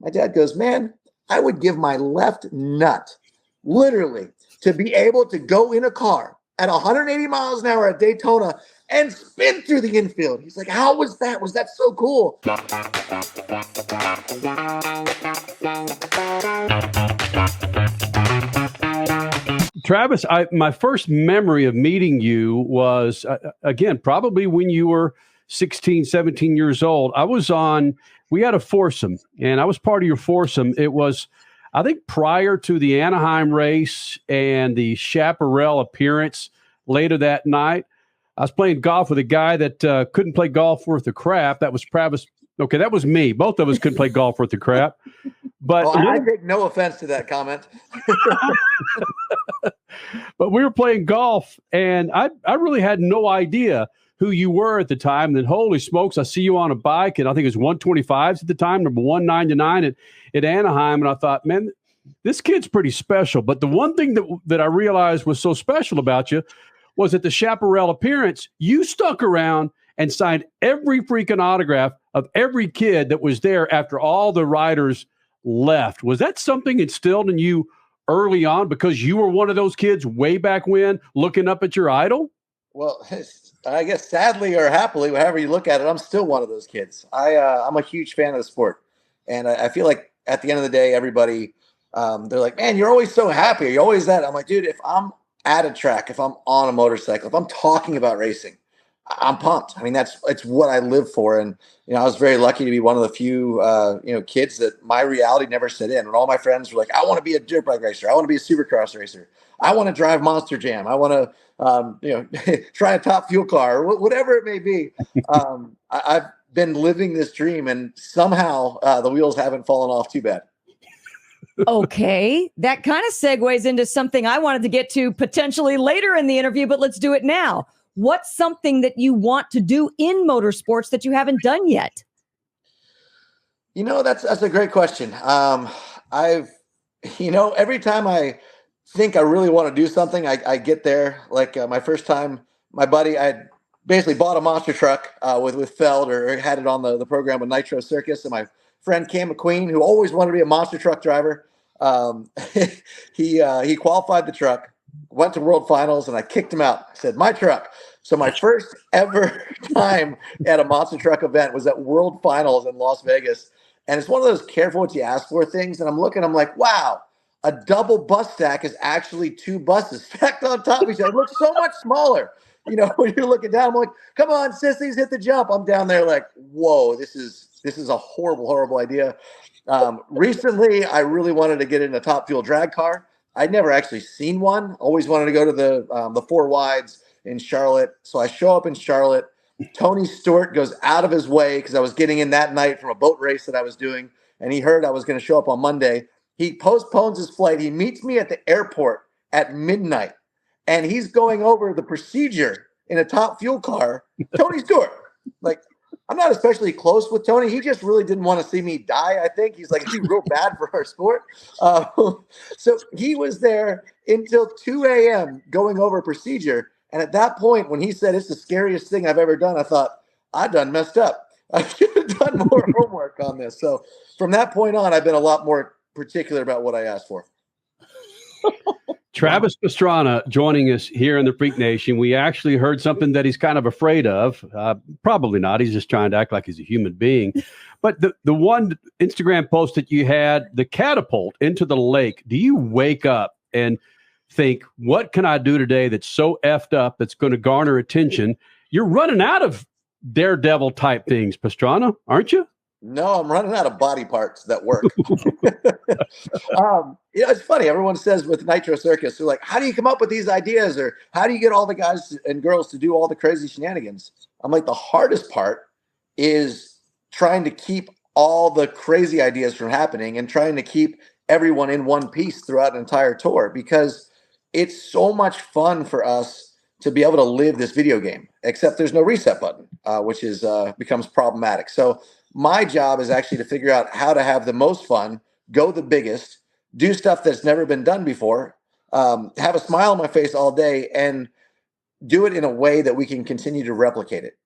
My dad goes, man, I would give my left nut, literally, to be able to go in a car at 180 miles an hour at Daytona and spin through the infield. He's like, how was that? Was that so cool? Travis, my first memory of meeting you was, again, probably when you were 16, 17 years old. We had a foursome, and I was part of your foursome. It was, I think, prior to the Anaheim race and the Chaparral appearance later that night. I was playing golf with a guy that couldn't play golf worth a crap. That was Travis. Okay, that was me. Both of us couldn't play golf worth a crap. But I take no offense to that comment. But we were playing golf, and I really had no idea who you were at the time. And then, holy smokes, I see you on a bike, and I think it was 125s at the time, number 199 at Anaheim. And I thought, man, this kid's pretty special. But the one thing that I realized was so special about you was at the Chaparral appearance, you stuck around and signed every freaking autograph of every kid that was there after all the riders left. Was that something instilled in you early on because you were one of those kids way back when looking up at your idol? Well, I guess sadly or happily, however you look at it, I'm still one of those kids. I'm a huge fan of the sport. And I feel like at the end of the day, everybody, they're like, man, you're always so happy. You're always that. I'm like, dude, if I'm at a track, if I'm on a motorcycle, if I'm talking about racing, I'm pumped. I mean, it's what I live for. And, I was very lucky to be one of the few, kids that my reality never set in. And all my friends were like, I want to be a dirt bike racer. I want to be a supercross racer. I want to drive Monster Jam. I want to, try a top fuel car, or whatever it may be. I've been living this dream, and somehow the wheels haven't fallen off too bad. Okay, that kind of segues into something I wanted to get to potentially later in the interview, but let's do it now. What's something that you want to do in motorsports that you haven't done yet? That's a great question. Every time I think I really want to do something, I get there. Like my first time, my buddy, I basically bought a monster truck with Feld, or had it on the program with Nitro Circus, and my friend Cam McQueen, who always wanted to be a monster truck driver, he qualified the truck, went to World Finals, and I kicked him out. I said, my truck. So my first ever time at a monster truck event was at World Finals in Las Vegas. And it's one of those careful what you ask for things. And I'm like, wow, a double bus stack is actually two buses stacked on top of each other. It looks so much smaller. When you're looking down, I'm like, come on, sissies, hit the jump. I'm down there like, whoa, this is a horrible, horrible idea. Recently, I really wanted to get in a top fuel drag car. I'd never actually seen one. Always wanted to go to the four wides in Charlotte. So I show up in Charlotte. Tony Stewart goes out of his way because I was getting in that night from a boat race that I was doing, and he heard I was going to show up on Monday. He postpones his flight. He meets me at the airport at midnight, and he's going over the procedure in a top fuel car. Tony Stewart, like, I'm not especially close with Tony. He just really didn't want to see me die, I think. He's like, it'd be real bad for our sport. So he was there until 2 a.m. going over procedure. And at that point, when he said it's the scariest thing I've ever done, I thought, I done messed up. I should have done more homework on this. So from that point on, I've been a lot more particular about what I asked for. Travis Pastrana joining us here in the Freak Nation. We actually heard something that he's kind of afraid of. Probably not. He's just trying to act like he's a human being. But the one Instagram post that you had, the catapult into the lake, do you wake up and think, what can I do today that's so effed up that's going to garner attention? You're running out of daredevil type things, Pastrana, aren't you? No, I'm running out of body parts that work. It's funny. Everyone says with Nitro Circus, they're like, how do you come up with these ideas? Or how do you get all the guys and girls to do all the crazy shenanigans? I'm like, the hardest part is trying to keep all the crazy ideas from happening and trying to keep everyone in one piece throughout an entire tour, because it's so much fun for us to be able to live this video game, except there's no reset button, which is becomes problematic. So my job is actually to figure out how to have the most fun, go the biggest, do stuff that's never been done before, have a smile on my face all day, and do it in a way that we can continue to replicate it.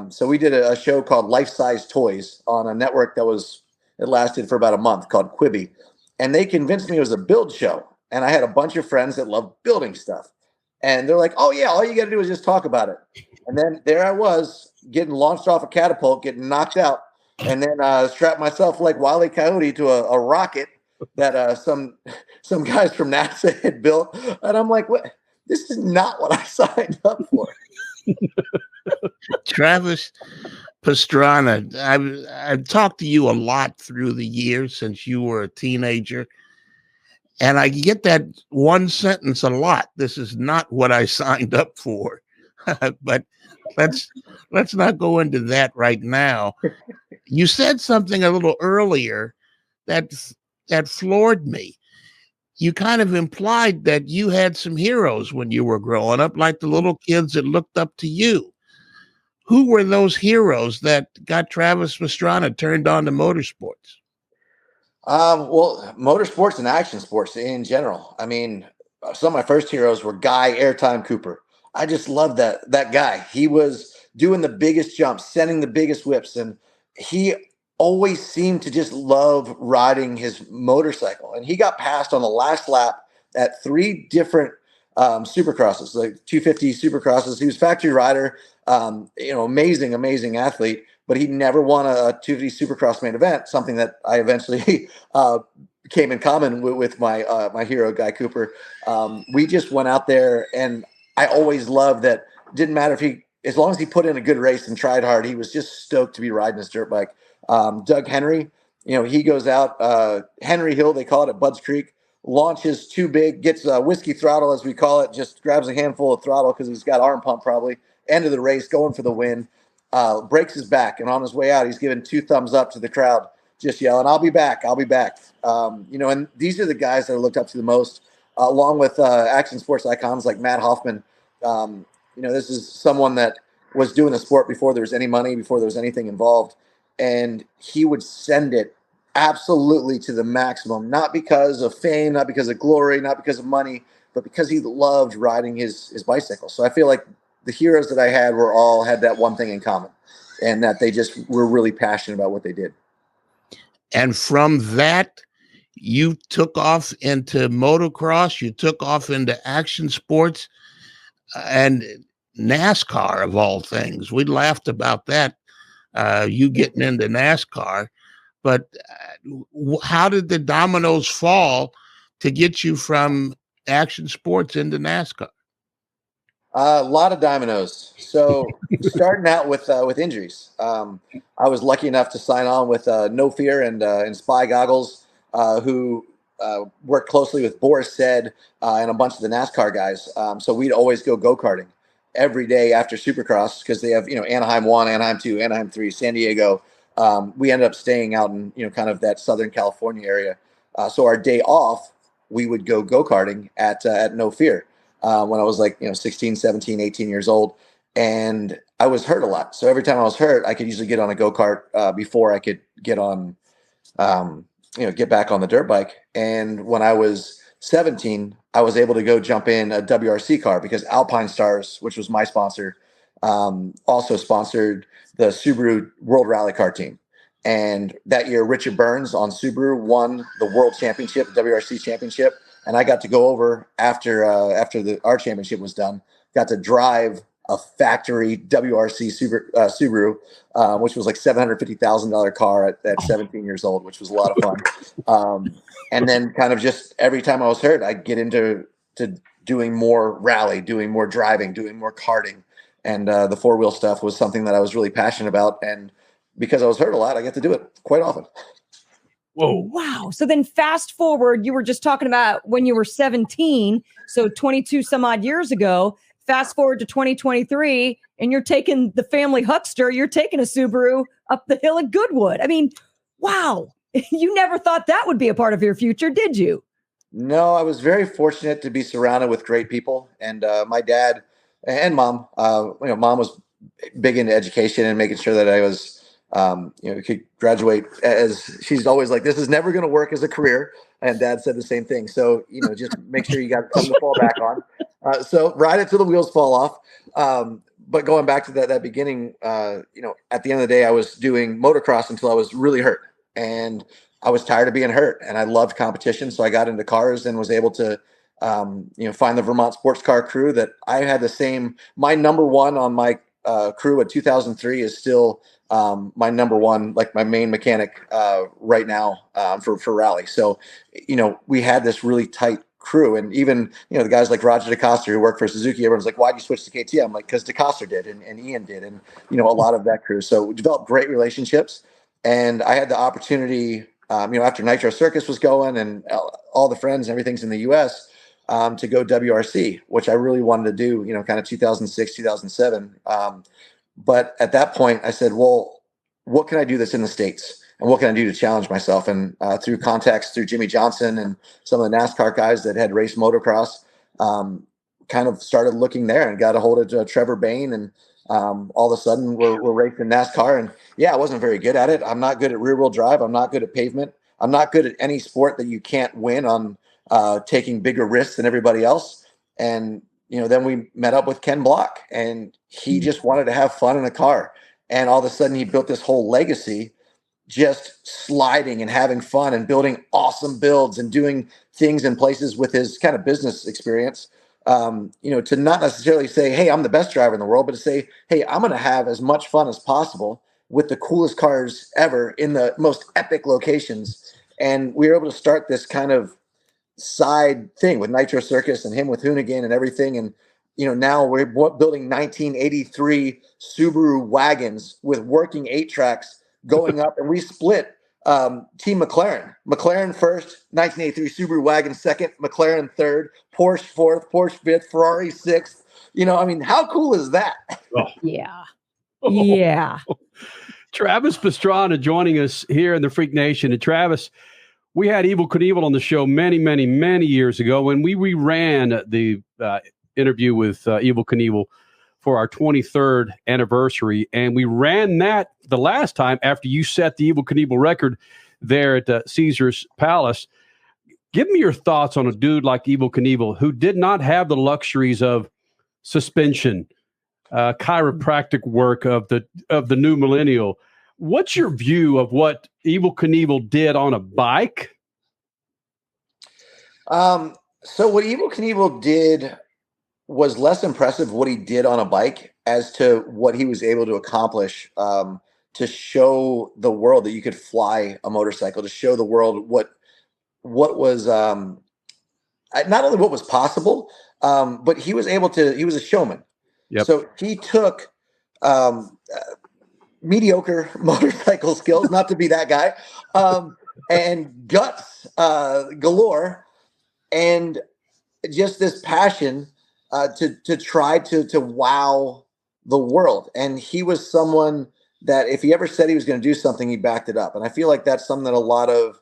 So we did a show called Life Size Toys on a network that was It lasted for about a month, called Quibi. And they convinced me it was a build show. And I had a bunch of friends that love building stuff. And they're like, oh, yeah, all you got to do is just talk about it. And then there I was getting launched off a catapult, getting knocked out, and then strapped myself like Wile E. Coyote to a rocket that some guys from NASA had built. And I'm like, what? This is not what I signed up for. Travis Pastrana, I've talked to you a lot through the years since you were a teenager. And I get that one sentence a lot. This is not what I signed up for. But let's not go into that right now. You said something a little earlier that floored me. You kind of implied that you had some heroes when you were growing up, like the little kids that looked up to you. Who were those heroes that got Travis Pastrana turned on to motorsports? Well, motorsports and action sports in general. I mean, some of my first heroes were Guy Airtime Cooper. I just loved that guy. He was doing the biggest jumps, sending the biggest whips, and he always seemed to just love riding his motorcycle. And he got passed on the last lap at 3 different supercrosses, like 250 supercrosses. He was factory rider, amazing athlete, but he never won a 250 supercross main event, something that I eventually came in common with my my hero, Guy Cooper. We just went out there, and I always loved that. Didn't matter as long as he put in a good race and tried hard, he was just stoked to be riding his dirt bike. Doug Henry, he goes out, Henry Hill, they call it, at Budds Creek, launches too big, gets whiskey throttle, as we call it, just grabs a handful of throttle because he's got arm pump probably, end of the race, going for the win, breaks his back, and on his way out, he's giving 2 thumbs up to the crowd, just yelling, I'll be back. And these are the guys that I looked up to the most, along with action sports icons like Matt Hoffman. This is someone that was doing the sport before there was any money, before there was anything involved. And he would send it absolutely to the maximum, not because of fame, not because of glory, not because of money, but because he loved riding his bicycle. So I feel like the heroes that I had had that one thing in common, and that they just were really passionate about what they did. And from that, you took off into motocross, you took off into action sports, and NASCAR of all things. We laughed about that, you getting into NASCAR, but how did the dominoes fall to get you from action sports into NASCAR? A lot of dominoes. So starting out with injuries, I was lucky enough to sign on with No Fear and Spy Goggles, who worked closely with Boris Said and a bunch of the NASCAR guys. So we'd always go-karting every day after Supercross, because they have, Anaheim 1, Anaheim 2, Anaheim 3, San Diego. We ended up staying out in, kind of that Southern California area. So our day off, we would go-karting at No Fear when I was like, 16, 17, 18 years old. And I was hurt a lot. So every time I was hurt, I could usually get on a go-kart before I could get on, get back on the dirt bike. And when I was 17, I was able to go jump in a WRC car because Alpine Stars, which was my sponsor, also sponsored the Subaru World Rally Car team. And that year, Richard Burns on Subaru won the World Championship, WRC Championship. And I got to go over after our championship was done, got to drive a factory WRC Subaru, which was like $750,000 car at 17 years old, which was a lot of fun. And then kind of just every time I was hurt, I'd get into doing more rally, doing more driving, doing more karting. And the 4-wheel stuff was something that I was really passionate about. And because I was hurt a lot, I get to do it quite often. Whoa. Wow. So then fast forward, you were just talking about when you were 17, so 22 some odd years ago, fast forward to 2023, and you're taking the family huckster, you're taking a Subaru up the hill at Goodwood. I mean, wow. You never thought that would be a part of your future, did you? No, I was very fortunate to be surrounded with great people. And my dad and mom, mom was big into education and making sure that I was, could graduate, as she's always like, this is never going to work as a career. And dad said the same thing. So, just make sure you got something to fall back on. So ride it till the wheels fall off. But going back to that beginning, at the end of the day, I was doing motocross until I was really hurt. and I was tired of being hurt, and I loved competition. So I got into cars and was able to, find the Vermont sports car crew that I had the same. My number one on my crew at 2003 is still my number one, like my main mechanic right now for rally. So, we had this really tight crew, and even the guys like Roger DeCoster who worked for Suzuki, everyone's like, why'd you switch to KTM? I'm like, because DeCoster did, and Ian did, and a lot of that crew. So we developed great relationships, and I had the opportunity, after Nitro Circus was going and all the friends and everything's in the US, to go WRC, which I really wanted to do, kind of 2006, 2007. But at that point I said, well, what can I do that's in the States? And what can I do to challenge myself? And through contacts through Jimmy Johnson and some of the NASCAR guys that had raced motocross, kind of started looking there and got a hold of Trevor Bayne. And all of a sudden we're racing NASCAR. And yeah, I wasn't very good at it. I'm not good at rear wheel drive. I'm not good at pavement. I'm not good at any sport that you can't win on taking bigger risks than everybody else. And, then we met up with Ken Block, and he just wanted to have fun in a car. And all of a sudden he built this whole legacy, just sliding and having fun and building awesome builds and doing things in places with his kind of business experience, to not necessarily say, hey, I'm the best driver in the world, but to say, hey, I'm going to have as much fun as possible with the coolest cars ever in the most epic locations. And we were able to start this kind of side thing with Nitro Circus and him with Hoonigan and everything. And, now we're building 1983 Subaru wagons with working 8-tracks going up, and we split Team McLaren first, 1983 Subaru wagon second, McLaren third, Porsche fourth, Porsche fifth, Ferrari sixth. How cool is that? Oh. Yeah. Yeah. Travis Pastrana joining us here in the Freak Nation. And Travis, we had Evel Knievel on the show many, many, many years ago when we reran the interview with Evel Knievel for our 23rd anniversary. And we ran that the last time after you set the Evel Knievel record there at Caesar's Palace. Give me your thoughts on a dude like Evel Knievel who did not have the luxuries of suspension, chiropractic work of the new millennial. What's your view of what Evel Knievel did on a bike? So what Evel Knievel did was less impressive what he did on a bike as to what he was able to accomplish, to show the world that you could fly a motorcycle, to show the world what was not only what was possible, but he was a showman. Yep. So he took mediocre motorcycle skills, not to be that guy, and guts galore, and just this passion to try to wow the world. And he was someone that if he ever said he was going to do something, he backed it up. And I feel like that's something that a lot of,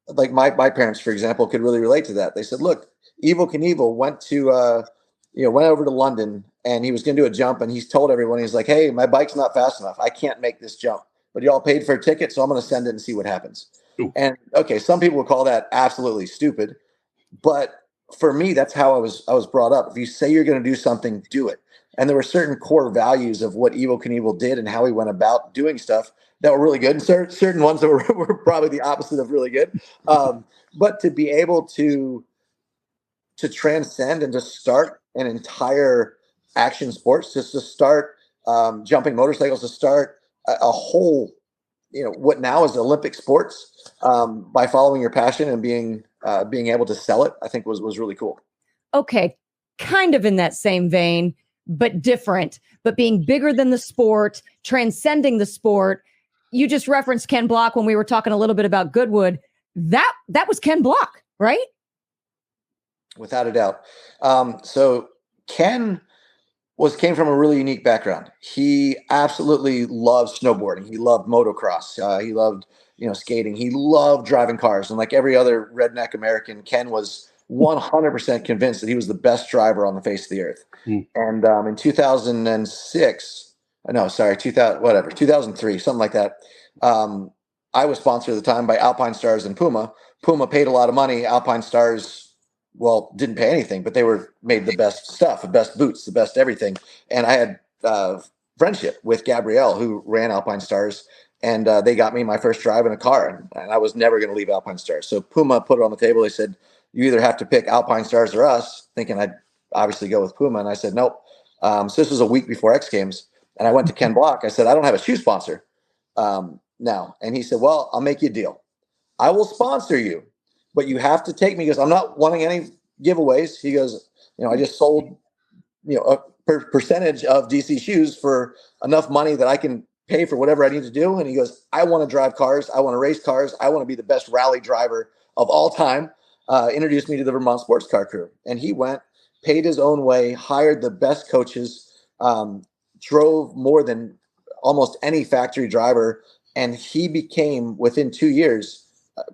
like my parents, for example, could really relate to that. They said, look, Evel Knievel went over to London, and he was going to do a jump, and he's told everyone, he's like, hey, my bike's not fast enough. I can't make this jump, but y'all paid for a ticket, so I'm going to send it and see what happens. Ooh. And okay, some people would call that absolutely stupid, but for me, that's how I was brought up. If you say you're going to do something, do it. And there were certain core values of what Evel Knievel did and how he went about doing stuff that were really good, and certain ones that were probably the opposite of really good. But to be able to transcend and to start an entire action sports, just to start jumping motorcycles, to start a whole, what now is Olympic sports, by following your passion and being able to sell it, I think was really cool. Okay, kind of in that same vein, but different, but being bigger than the sport, transcending the sport. You just referenced Ken Block when we were talking a little bit about Goodwood. That was Ken Block, right? Without a doubt. So Ken came from a really unique background. He absolutely loved snowboarding. He loved motocross. He loved, skating. He loved driving cars. And like every other redneck American, Ken was 100% convinced that he was the best driver on the face of the earth. Mm. And in 2003, something like that. I was sponsored at the time by Alpine Stars and Puma. Puma paid a lot of money. Alpine Stars, didn't pay anything, but they made the best stuff, the best boots, the best everything. And I had friendship with Gabrielle, who ran Alpine Stars. And they got me my first drive in a car, and I was never going to leave Alpine Stars. So Puma put it on the table. They said, you either have to pick Alpine Stars or us, thinking I'd obviously go with Puma. And I said, nope. So this was a week before X Games. And I went to Ken Block. I said, I don't have a shoe sponsor now. And he said, well, I'll make you a deal. I will sponsor you, but you have to take me, because I'm not wanting any giveaways. He goes, I just sold, a percentage of DC shoes for enough money that I can pay for whatever I need to do. And he goes, I want to drive cars. I want to race cars. I want to be the best rally driver of all time. Introduced me to the Vermont Sports Car Crew. And he went, paid his own way, hired the best coaches, drove more than almost any factory driver. And he became, within 2 years,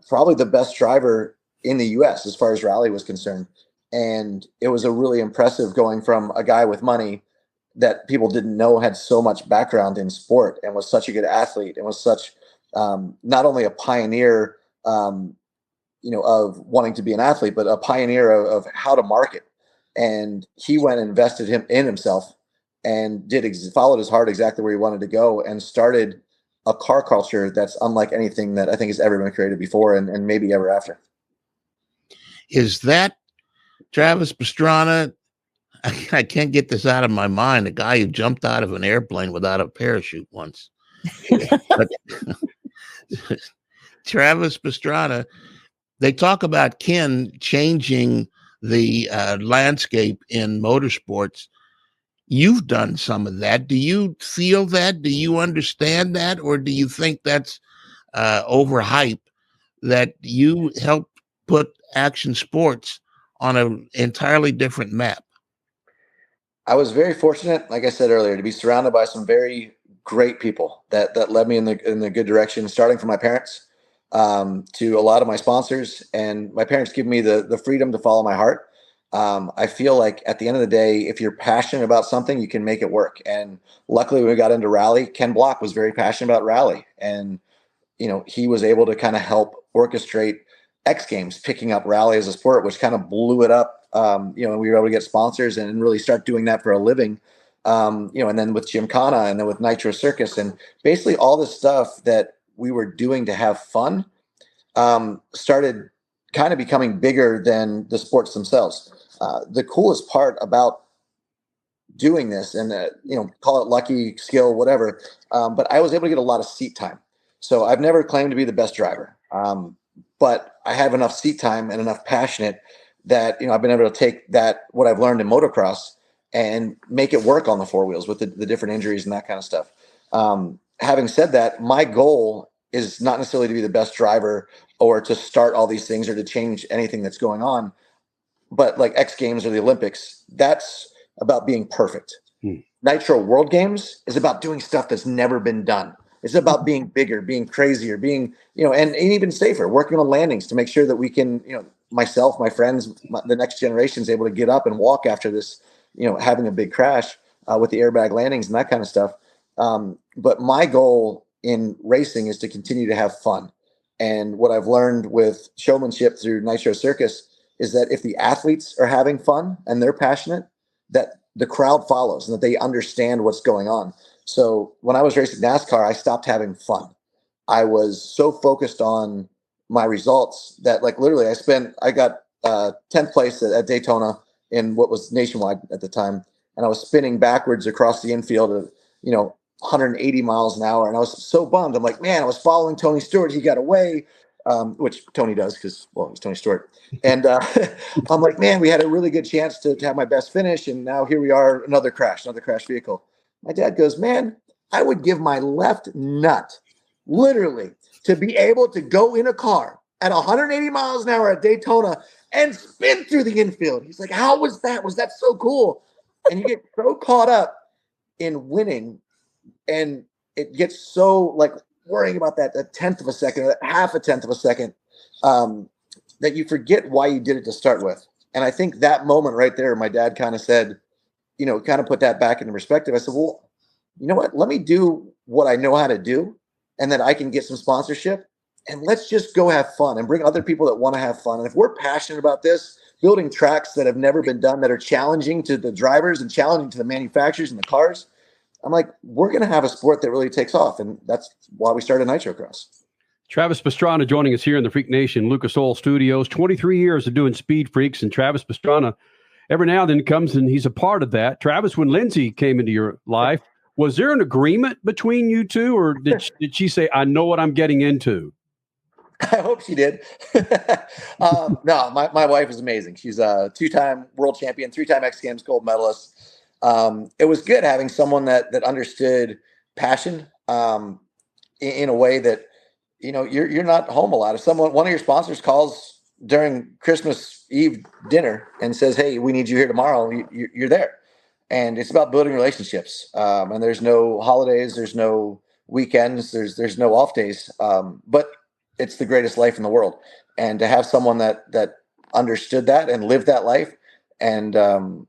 probably the best driver in the US as far as rally was concerned. And it was a really impressive going from a guy with money that people didn't know had so much background in sport and was such a good athlete and was such not only a pioneer, of wanting to be an athlete, but a pioneer of how to market. And he went and invested in himself and followed his heart exactly where he wanted to go, and started a car culture that's unlike anything that I think has ever been created before, and maybe ever after. Is that Travis Pastrana? I can't get this out of my mind. The guy who jumped out of an airplane without a parachute once. But, Travis Pastrana, they talk about Ken changing the landscape in motorsports. You've done some of that. Do you feel that? Do you understand that? Or do you think that's overhype, that you helped put action sports on an entirely different map? I was very fortunate, like I said earlier, to be surrounded by some very great people that led me in the good direction, starting from my parents to a lot of my sponsors. And my parents give me the freedom to follow my heart. I feel like at the end of the day, if you're passionate about something, you can make it work. And luckily, when we got into rally, Ken Block was very passionate about rally. And, he was able to kind of help orchestrate X Games, picking up rally as a sport, which kind of blew it up. And we were able to get sponsors and really start doing that for a living. And then with Gymkhana, and then with Nitro Circus, and basically all the stuff that we were doing to have fun started kind of becoming bigger than the sports themselves. The coolest part about doing this, and call it lucky, skill, whatever, but I was able to get a lot of seat time. So I've never claimed to be the best driver, but I have enough seat time and enough passionate that I've been able to take what I've learned in motocross and make it work on the four wheels with the different injuries and that kind of stuff. Having said that, my goal is not necessarily to be the best driver or to start all these things or to change anything that's going on. But like X Games or the Olympics, that's about being perfect. Nitro World Games is about doing stuff that's never been done. It's about being bigger, being crazier, being, and even safer, working on landings to make sure that we can, myself, my friends, the next generation is able to get up and walk after this, having a big crash with the airbag landings and that kind of stuff. But my goal in racing is to continue to have fun. And what I've learned with showmanship through Nitro Circus is that if the athletes are having fun and they're passionate, that the crowd follows and that they understand what's going on. So when I was racing NASCAR, I stopped having fun. I was so focused on my results that literally I got 10th place at Daytona in what was nationwide at the time. And I was spinning backwards across the infield at, 180 miles an hour. And I was so bummed. I'm like, man, I was following Tony Stewart. He got away, which Tony does because, it was Tony Stewart. And I'm like, man, we had a really good chance to have my best finish. And now here we are, another crash vehicle. My dad goes, man, I would give my left nut literally to be able to go in a car at 180 miles an hour at Daytona and spin through the infield. He's like, how was that? Was that so cool? And you get so caught up in winning, and it gets so worrying about that a tenth of a second, that half a tenth of a second, that you forget why you did it to start with. And I think that moment right there, my dad kind of said, kind of put that back into perspective. I said, well, you know what? Let me do what I know how to do, and then I can get some sponsorship, and let's just go have fun and bring other people that want to have fun. And if we're passionate about this, building tracks that have never been done, that are challenging to the drivers and challenging to the manufacturers and the cars, I'm like, we're going to have a sport that really takes off. And that's why we started Nitro Cross. Travis Pastrana joining us here in the Freak Nation Lucas Oil Studios. 23 years of doing Speed Freaks, and Travis Pastrana every now and then comes and he's a part of that. Travis, when Lindsay came into your life, was there an agreement between you two, or did she say, I know what I'm getting into? I hope she did. No, my wife is amazing. She's a 2-time world champion, 3-time X Games gold medalist. It was good having someone that understood passion in a way that, you're not home a lot. If one of your sponsors calls during Christmas Eve dinner and says, hey, we need you here tomorrow, you're there. And it's about building relationships. And there's no holidays, there's no weekends, there's no off days. But it's the greatest life in the world. And to have someone that understood that and lived that life and,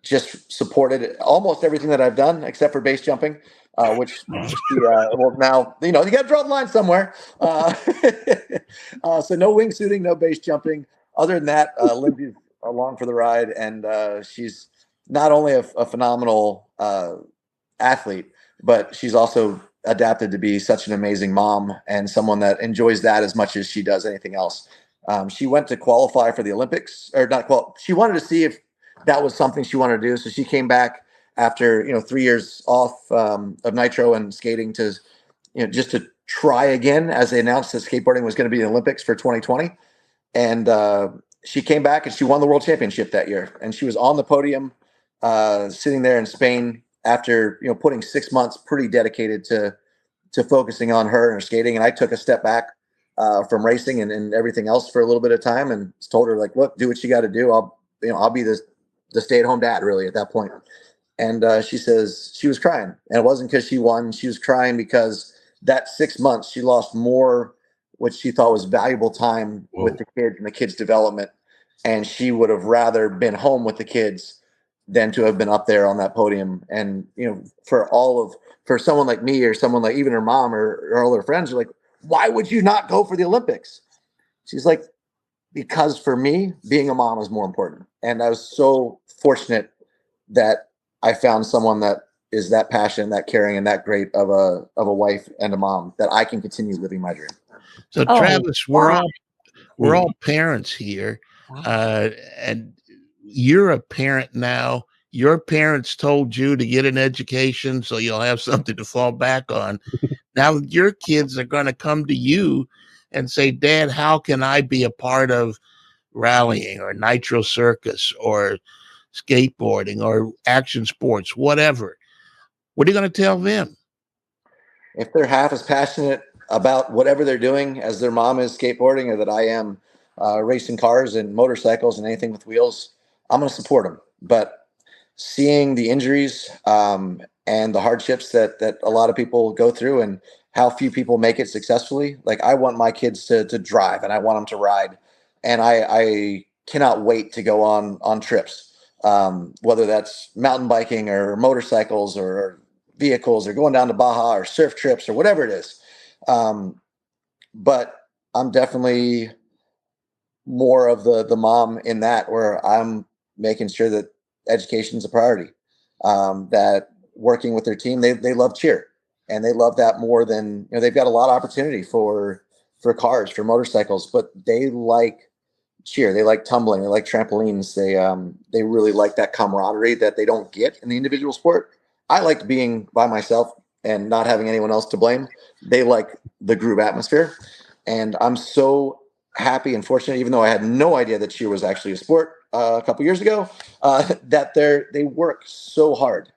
just supported almost everything that I've done except for base jumping, which well, now, you got to draw the line somewhere. So no wingsuiting, no base jumping. Other than that, Lindsay's along for the ride. And she's not only a phenomenal athlete, but she's also adapted to be such an amazing mom and someone that enjoys that as much as she does anything else. She went to qualify for the Olympics, or not she wanted to see if that was something she wanted to do. So she came back after, 3 years off of Nitro and skating to, just to try again, as they announced that skateboarding was going to be the Olympics for 2020. And she came back and she won the world championship that year. And she was on the podium sitting there in Spain after, putting 6 months pretty dedicated to focusing on her and her skating. And I took a step back from racing and everything else for a little bit of time and told her, like, look, do what you got to do. I'll be the stay-at-home dad really at that point. And she says she was crying, and it wasn't because she won. She was crying because that 6 months she lost more what she thought was valuable time with the kids and the kids' development. And she would have rather been home with the kids than to have been up there on that podium. And, for someone like me or someone like even her mom or all her friends are like, why would you not go for the Olympics? She's like, because for me, being a mom is more important. And I was so fortunate that I found someone that is that passionate, that caring, and that great of a wife and a mom that I can continue living my dream. So Travis, we're all parents here, and you're a parent now. Your parents told you to get an education so you'll have something to fall back on. Now your kids are going to come to you and say, Dad, how can I be a part of rallying or Nitro Circus or skateboarding or action sports, whatever? What are you going to tell them? If they're half as passionate about whatever they're doing as their mom is skateboarding or that I am racing cars and motorcycles and anything with wheels, I'm going to support them. But seeing the injuries and the hardships that a lot of people go through and how few people make it successfully, like I want my kids to drive and I want them to ride. And I cannot wait to go on trips, whether that's mountain biking or motorcycles or vehicles or going down to Baja or surf trips or whatever it is. But I'm definitely more of the mom in that, where I'm making sure that education is a priority, that working with their team, they love cheer and they love that more than, they've got a lot of opportunity for cars, for motorcycles, but they like cheer. They like tumbling. They like trampolines. They really like that camaraderie that they don't get in the individual sport. I liked being by myself and not having anyone else to blame. They like the group atmosphere. And I'm so happy and fortunate, even though I had no idea that cheer was actually a sport a couple years ago, that they work so hard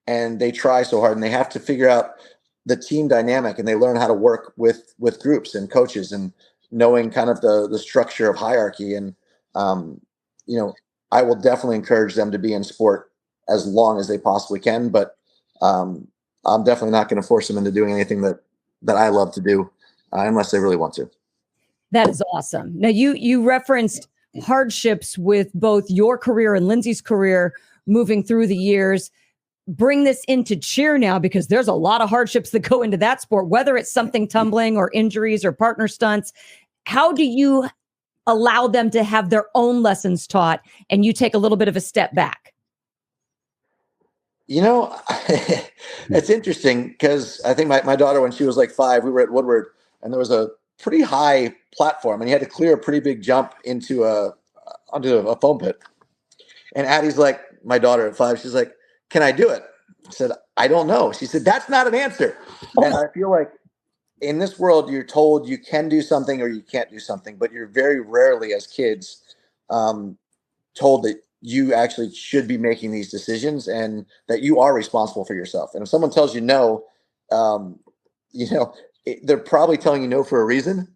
and they try so hard and they have to figure out the team dynamic and they learn how to work with groups and coaches and knowing kind of the structure of hierarchy. And, I will definitely encourage them to be in sport as long as they possibly can. But I'm definitely not going to force them into doing anything that I love to do unless they really want to. That is awesome. Now you referenced hardships with both your career and Lindsay's career moving through the years. Bring this into cheer now, because there's a lot of hardships that go into that sport, whether it's something tumbling or injuries or partner stunts. How do you allow them to have their own lessons taught and you take a little bit of a step back? You know, it's interesting because I think my daughter, when she was like 5, we were at Woodward, and there was a pretty high platform, and you had to clear a pretty big jump onto a foam pit. And Addie's like, my daughter at 5, she's like, "Can I do it?" I said, "I don't know." She said, "That's not an answer." And I feel like in this world, you're told you can do something or you can't do something, but you're very rarely, as kids, told that you actually should be making these decisions and that you are responsible for yourself. And if someone tells you no, they're probably telling you no for a reason.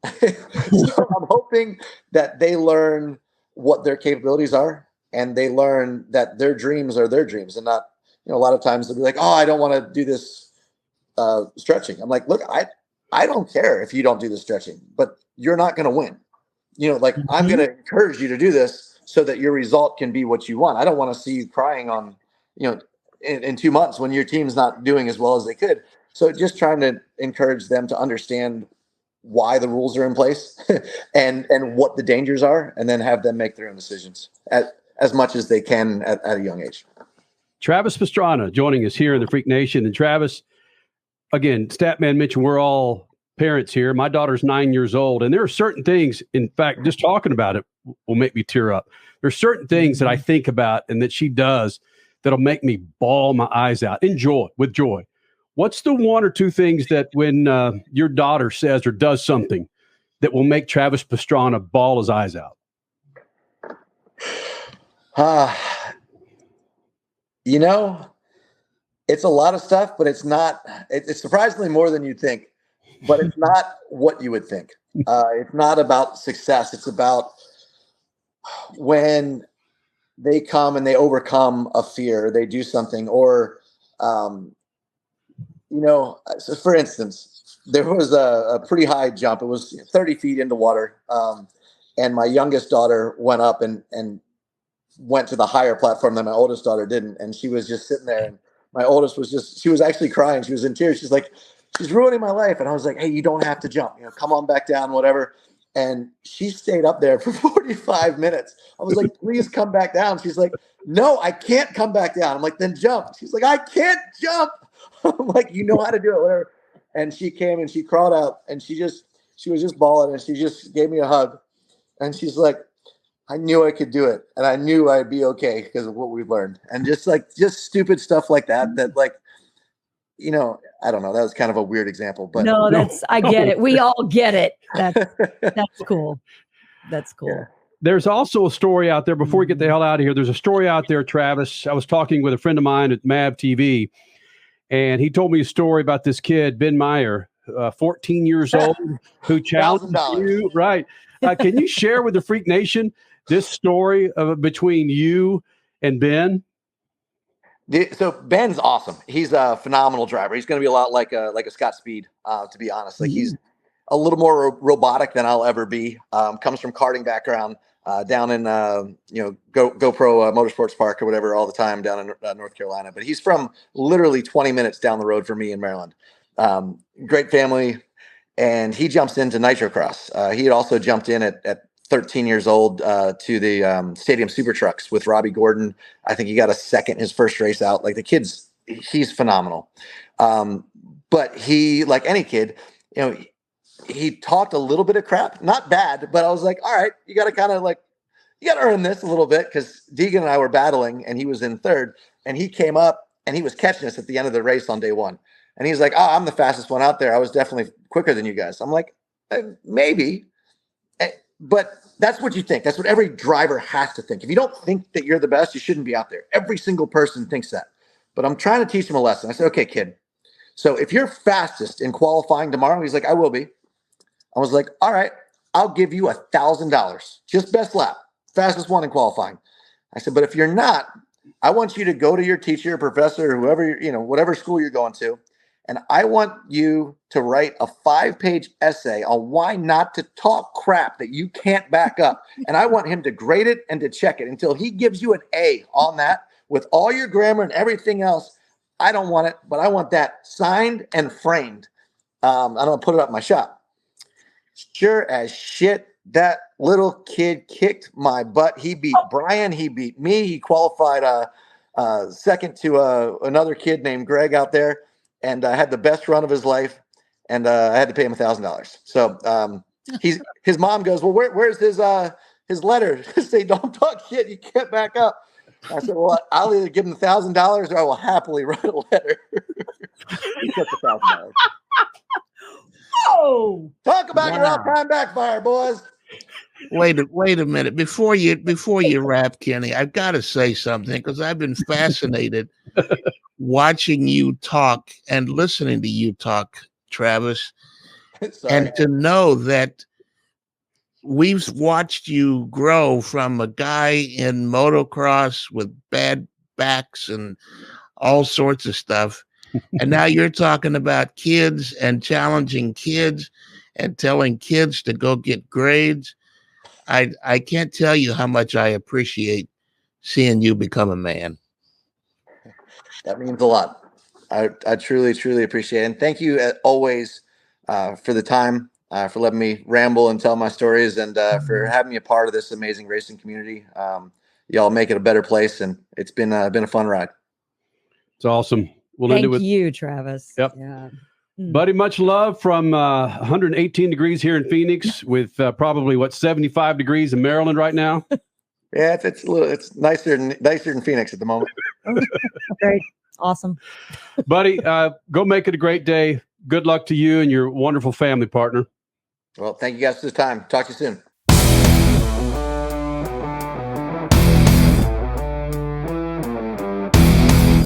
So I'm hoping that they learn what their capabilities are, and they learn that their dreams are their dreams, and not, a lot of times they'll be like, "Oh, I don't want to do this stretching." I'm like, "Look, I don't care if you don't do the stretching, but you're not going to win. I'm going to encourage you to do this so that your result can be what you want. I don't want to see you crying on, in 2 months when your team's not doing as well as they could." So just trying to encourage them to understand why the rules are in place and what the dangers are, and then have them make their own decisions as much as they can at a young age. Travis Pastrana joining us here in the Freak Nation. And Travis, again, Statman mentioned we're all parents here. My daughter's 9 years old, and there are certain things, in fact, just talking about it will make me tear up. There's certain things that I think about and that she does that'll make me bawl my eyes out with joy. What's the 1 or 2 things that when your daughter says or does something that will make Travis Pastrana bawl his eyes out? It's a lot of stuff, but it's surprisingly more than you think, but it's not what you would think. It's not about success. It's about when they come and they overcome a fear, they do something, or, so for instance, there was a pretty high jump. It was 30 feet into water. And my youngest daughter went up and went to the higher platform than my oldest daughter didn't. And she was just sitting there, and my oldest she was actually crying. She was in tears. She's like, "She's ruining my life." And I was like, "Hey, you don't have to jump, come on back down, whatever." And she stayed up there for 45 minutes. I was like, "Please come back down." She's like, "No, I can't come back down." I'm like, "Then jump." She's like, "I can't jump." I'm like, "You know how to do it, whatever." And she came and she crawled out, and she was just bawling, and she just gave me a hug. And she's like, "I knew I could do it, and I knew I'd be okay because of what we've learned." And just stupid stuff like that, I don't know. That was kind of a weird example, but no, I get it. We all get it. That's cool. That's cool. Yeah. There's also a story out there before we get the hell out of here. There's a story out there, Travis. I was talking with a friend of mine at MAV TV, and he told me a story about this kid, Ben Meyer, 14 years old, who challenged you. Right. Can you share with the Freak Nation this story between you and Ben? So Ben's awesome. He's a phenomenal driver. He's going to be a lot like a Scott Speed, to be honest. He's a little more robotic than I'll ever be. Comes from karting background, down in GoPro Motorsports Park or whatever all the time down in North Carolina. But he's from literally 20 minutes down the road from me in Maryland. Great family, and he jumps into Nitro Cross. He had also jumped in at 13 years old to the Stadium Super Trucks with Robbie Gordon. I think he got a second his first race out. Like the kid's, he's phenomenal. But he, like any kid, he talked a little bit of crap, not bad, but I was like, all right, you got to you got to earn this a little bit, because Deegan and I were battling and he was in third, and he came up and he was catching us at the end of the race on day one. And he's like, "Oh, I'm the fastest one out there. I was definitely quicker than you guys." I'm like, maybe. But that's what you think. That's what every driver has to think. If you don't think that you're the best, you shouldn't be out there. Every single person thinks that. But I'm trying to teach him a lesson. I said, "Okay, kid. So if you're fastest in qualifying tomorrow," he's like, "I will be." I was like, "All right, I'll give you $1,000. Just best lap. Fastest one in qualifying." I said, "But if you're not, I want you to go to your teacher, professor, whoever, whatever school you're going to, and I want you to write a 5-page essay on why not to talk crap that you can't back up. And I want him to grade it and to check it until he gives you an A on that with all your grammar and everything else. I don't want it, but I want that signed and framed. I'm going to put it up in my shop." Sure as shit, that little kid kicked my butt. He beat Brian. He beat me. He qualified second to another kid named Greg out there, and had the best run of his life. And I had to pay him $1,000. So his mom goes, well, where's his letter? Say, don't talk shit. You can't back up. I said, well, I'll either give him $1,000 or I will happily write a letter. He took $1,000. Oh, talk about your all-time backfire, boys. Wait a minute. Before you wrap, Kenny, I've got to say something, because I've been fascinated watching you talk and listening to you talk, Travis, and to know that we've watched you grow from a guy in motocross with bad backs and all sorts of stuff. And now you're talking about kids and challenging kids and telling kids to go get grades. I can't tell you how much I appreciate seeing you become a man. That means a lot. I truly, truly appreciate it. And thank you always for the time, for letting me ramble and tell my stories, and for having me a part of this amazing racing community. Y'all make it a better place, and it's been a fun ride. It's awesome. We'll thank end it with you, Travis. Yep. Yeah. Buddy, much love from 118 degrees here in Phoenix, with probably 75 degrees in Maryland right now. Yeah, it's nicer than Phoenix at the moment. Great. Awesome. Buddy, go make it a great day. Good luck to you and your wonderful family, partner. Well, thank you guys for the time. Talk to you soon.